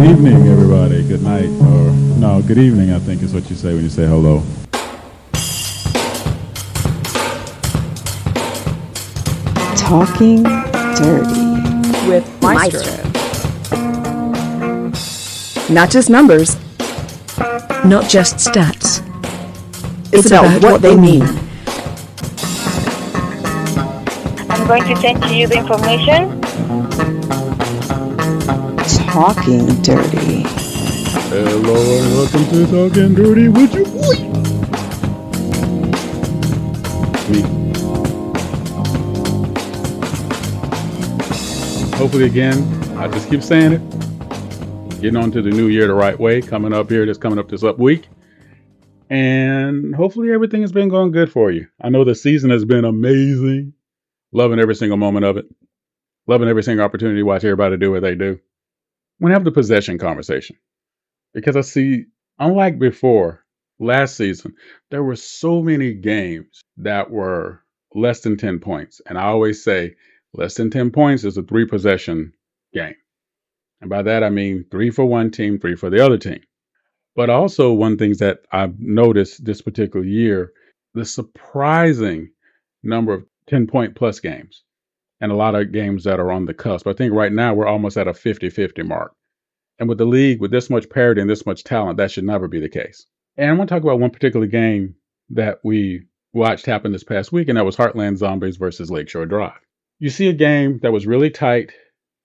evening, everybody. Good night, or no, good evening, I think is what you say when you say hello. Talking Dirty with Maestro. Not just numbers, Not just stats. it's about what they mean. I'm going to send to you the information. Talking Dirty. Hello and welcome to Talkin Durty with your boy. Me. Hopefully again, I just keep saying it. Getting on to the new year the right way. Coming up this up week. And hopefully everything has been going good for you. I know the season has been amazing. Loving every single moment of it. Loving every single opportunity to watch everybody do what they do. I'm going to have the possession conversation. Because I see, unlike before, last season, there were so many games that were less than 10 points. And I always say less than 10 points is a 3-possession game. And by that, I mean 3 for one team, 3 for the other team. But also one thing that I've noticed this particular year, the surprising number of 10-point plus games and a lot of games that are on the cusp. I think right now we're almost at a 50-50 mark. And with the league, with this much parity and this much talent, that should never be the case. And I want to talk about one particular game that we watched happen this past week, and that was Heartland Zombies versus Lakeshore Drive. You see a game that was really tight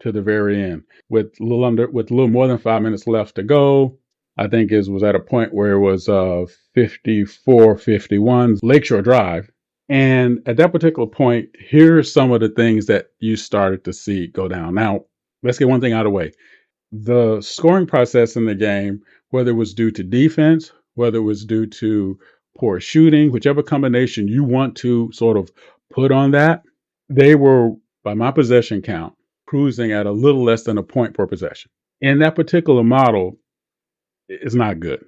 to the very end with a little more than 5 minutes left to go. I think it was at a point where it was 54-51 Lakeshore Drive. And at that particular point, here's some of the things that you started to see go down. Now, let's get one thing out of the way. The scoring process in the game, whether it was due to defense, whether it was due to poor shooting, whichever combination you want to sort of put on that, they were, by my possession count, cruising at a little less than a point per possession. And that particular model is not good.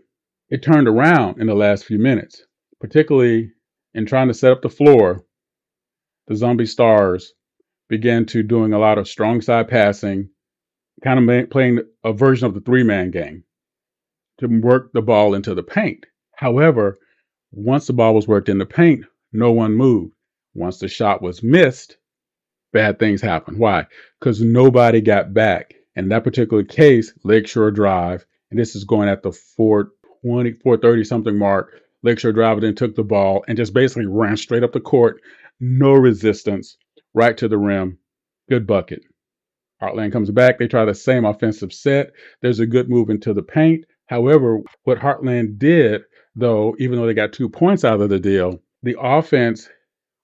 It turned around in the last few minutes, particularly in trying to set up the floor. The Zombie Stars began to doing a lot of strong side passing, kind of playing a version of the 3-man game to work the ball into the paint. However, once the ball was worked in the paint, no one moved. Once the shot was missed, bad things happened. Why? Because nobody got back. In that particular case, Lakeshore Drive, and this is going at the 4:30 something mark, Lakeshore Drive then took the ball and just basically ran straight up the court. No resistance, right to the rim. Good bucket. Heartland comes back. They try the same offensive set. There's a good move into the paint. However, what Heartland did, though, even though they got 2 points out of the deal, the offense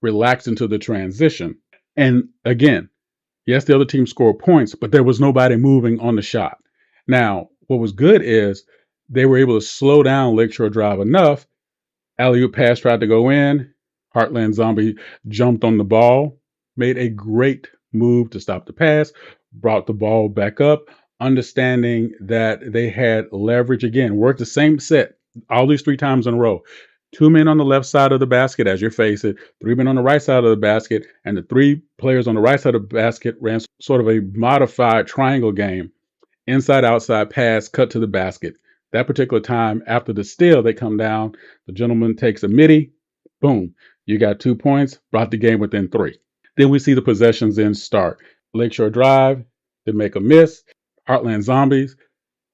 relaxed into the transition. And again, yes, the other team scored points, but there was nobody moving on the shot. Now, what was good is they were able to slow down Lakeshore Drive enough. Alley-oop pass tried to go in. Heartland Zombie jumped on the ball, made a great move to stop the pass, brought the ball back up, understanding that they had leverage again, worked the same set all these 3 times in a row. 2 men on the left side of the basket as you face it, 3 men on the right side of the basket, and the 3 players on the right side of the basket ran sort of a modified triangle game. Inside, outside pass, cut to the basket. That particular time, after the steal, they come down. The gentleman takes a midi. Boom. You got 2 points, brought the game within 3. Then we see the possessions then start. Lakeshore Drive, they make a miss. Heartland Zombies,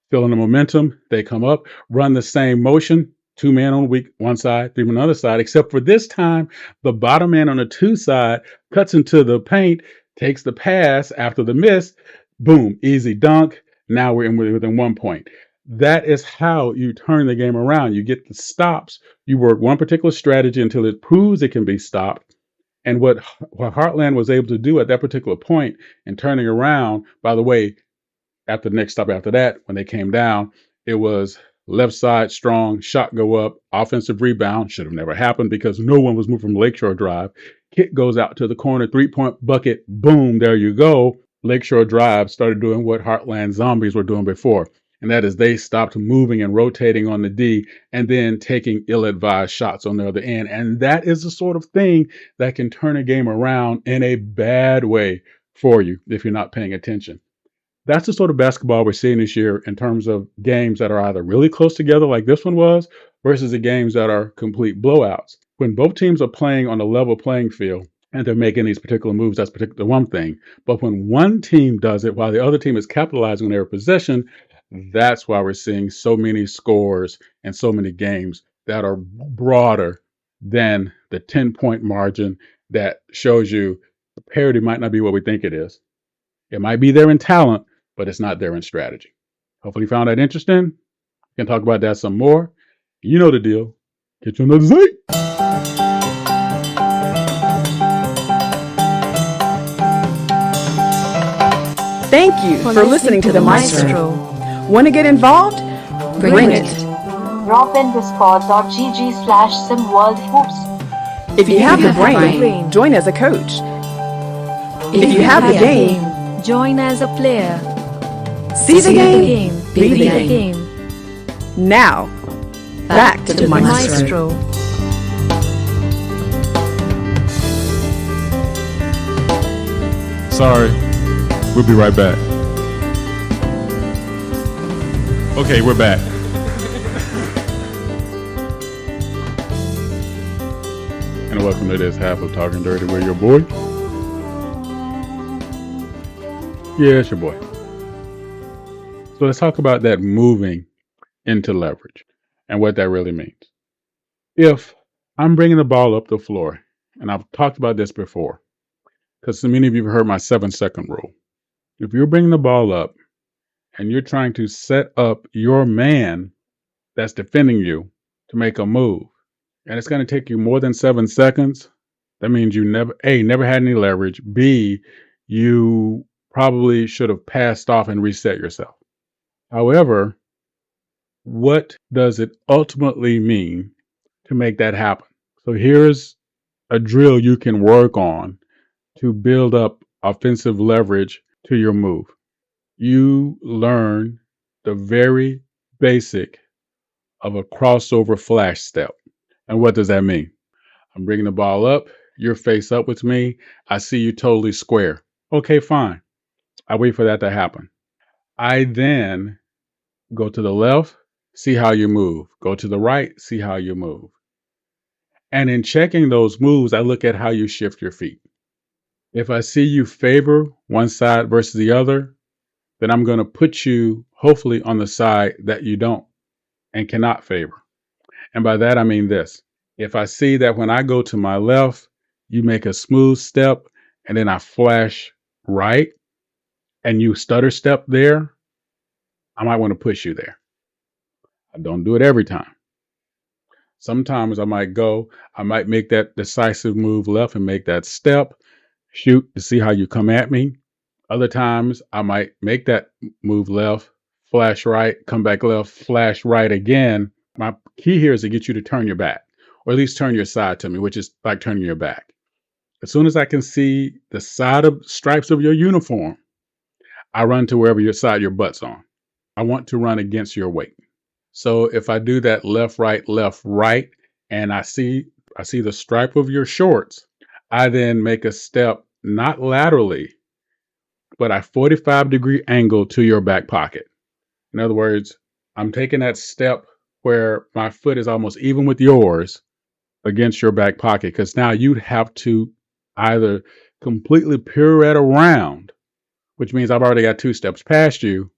feeling the momentum. They come up, run the same motion. 2 men on one side, 3 men on the other side, except for this time, the bottom man on the 2 side cuts into the paint, takes the pass after the miss. Boom, easy dunk. Now we're within 1 point. That is how you turn the game around. You get the stops. You work one particular strategy until it proves it can be stopped. And what Heartland was able to do at that particular point in turning around, by the way, at the next stop after that, when they came down, it was left side strong, shot go up, offensive rebound. Should have never happened because no one was moved from Lakeshore Drive. Kick goes out to the corner, 3-point bucket. Boom, there you go. Lakeshore Drive started doing what Heartland Zombies were doing before. And that is they stopped moving and rotating on the D and then taking ill-advised shots on the other end. And that is the sort of thing that can turn a game around in a bad way for you if you're not paying attention. That's the sort of basketball we're seeing this year in terms of games that are either really close together, like this one was, versus the games that are complete blowouts. When both teams are playing on a level playing field and they're making these particular moves, that's particular one thing. But when one team does it while the other team is capitalizing on their possession, that's why we're seeing so many scores and so many games that are broader than the 10-point margin that shows you parity might not be what we think it is. It might be there in talent, but it's not there in strategy. Hopefully you found that interesting. We can talk about that some more. You know the deal. Get you another Z. Thank you for listening to the Maestro. Want to get involved? Bring it. Drop in discord.gg/SimWorld Hoops. If you have the brain, join as a coach. If you have the game, join as a player. see the game, Be be the the game. game. Now, back to the Maestro. Sorry. We'll be right back. Okay, we're back. And welcome to this half of Talking Dirty with your boy. Yeah, it's your boy. So let's talk about that moving into leverage and what that really means. If I'm bringing the ball up the floor, and I've talked about this before, because so many of you have heard my 7-second rule. If you're bringing the ball up and you're trying to set up your man that's defending you to make a move, and it's going to take you more than 7 seconds, that means you never had any leverage. B, you probably should have passed off and reset yourself. However, what does it ultimately mean to make that happen? So here's a drill you can work on to build up offensive leverage to your move. You learn the very basic of a crossover flash step. And what does that mean? I'm bringing the ball up. You're face up with me. I see you totally square. Okay, fine. I wait for that to happen. I then go to the left, see how you move. Go to the right, see how you move. And in checking those moves, I look at how you shift your feet. If I see you favor one side versus the other, then I'm going to put you hopefully on the side that you don't and cannot favor. And by that, I mean this. If I see that when I go to my left, you make a smooth step and then I flash right and you stutter step there, I might want to push you there. I don't do it every time. Sometimes I might make that decisive move left and make that step, shoot to see how you come at me. Other times I might make that move left, flash right, come back left, flash right again. My key here is to get you to turn your back, or at least turn your side to me, which is like turning your back. As soon as I can see the side of stripes of your uniform, I run to wherever your side your butt's on. I want to run against your weight. So if I do that left, right, and I see the stripe of your shorts, I then make a step not laterally, but a 45-degree angle to your back pocket. In other words, I'm taking that step where my foot is almost even with yours against your back pocket, because now you'd have to either completely pirouette around, which means I've already got 2 steps past you,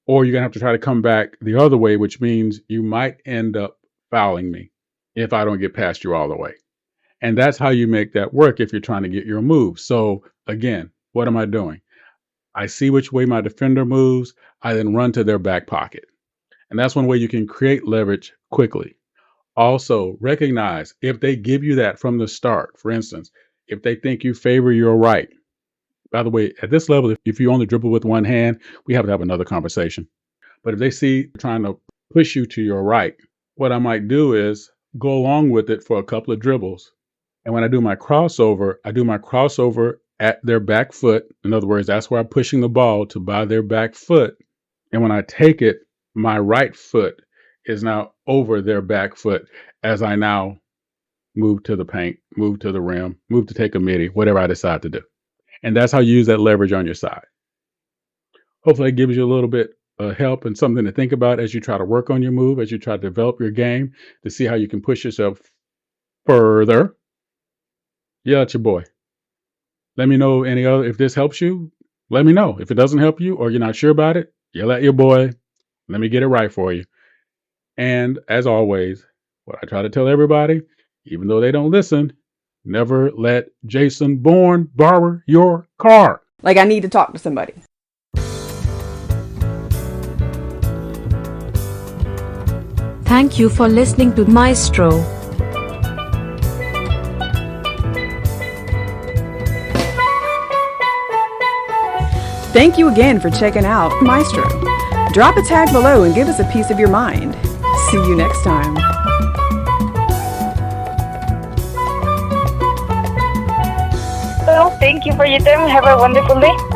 or you're going to have to try to come back the other way, which means you might end up fouling me if I don't get past you all the way. And that's how you make that work if you're trying to get your move. So again, what am I doing? I see which way my defender moves. I then run to their back pocket. And that's one way you can create leverage quickly. Also, recognize if they give you that from the start. For instance, if they think you favor your right. By the way, at this level, if you only dribble with one hand, we have to have another conversation. But if they see trying to push you to your right, what I might do is go along with it for a couple of dribbles. And when I do my crossover at their back foot. In other words, that's where I'm pushing the ball to by their back foot. And when I take it, my right foot is now over their back foot as I now move to the paint, move to the rim, move to take a midi, whatever I decide to do. And that's how you use that leverage on your side. Hopefully, it gives you a little bit of help and something to think about as you try to work on your move, as you try to develop your game to see how you can push yourself further. Yeah, it's your boy. Let me know any other if this helps you. Let me know. If it doesn't help you or you're not sure about it, yell at your boy. Let me get it right for you. And as always, what I try to tell everybody, even though they don't listen, never let Jason Bourne borrow your car. Like I need to talk to somebody. Thank you for listening to Maestro. Thank you again for checking out Maestro. Drop a tag below and give us a piece of your mind. See you next time. Well, thank you for your time. Have a wonderful day.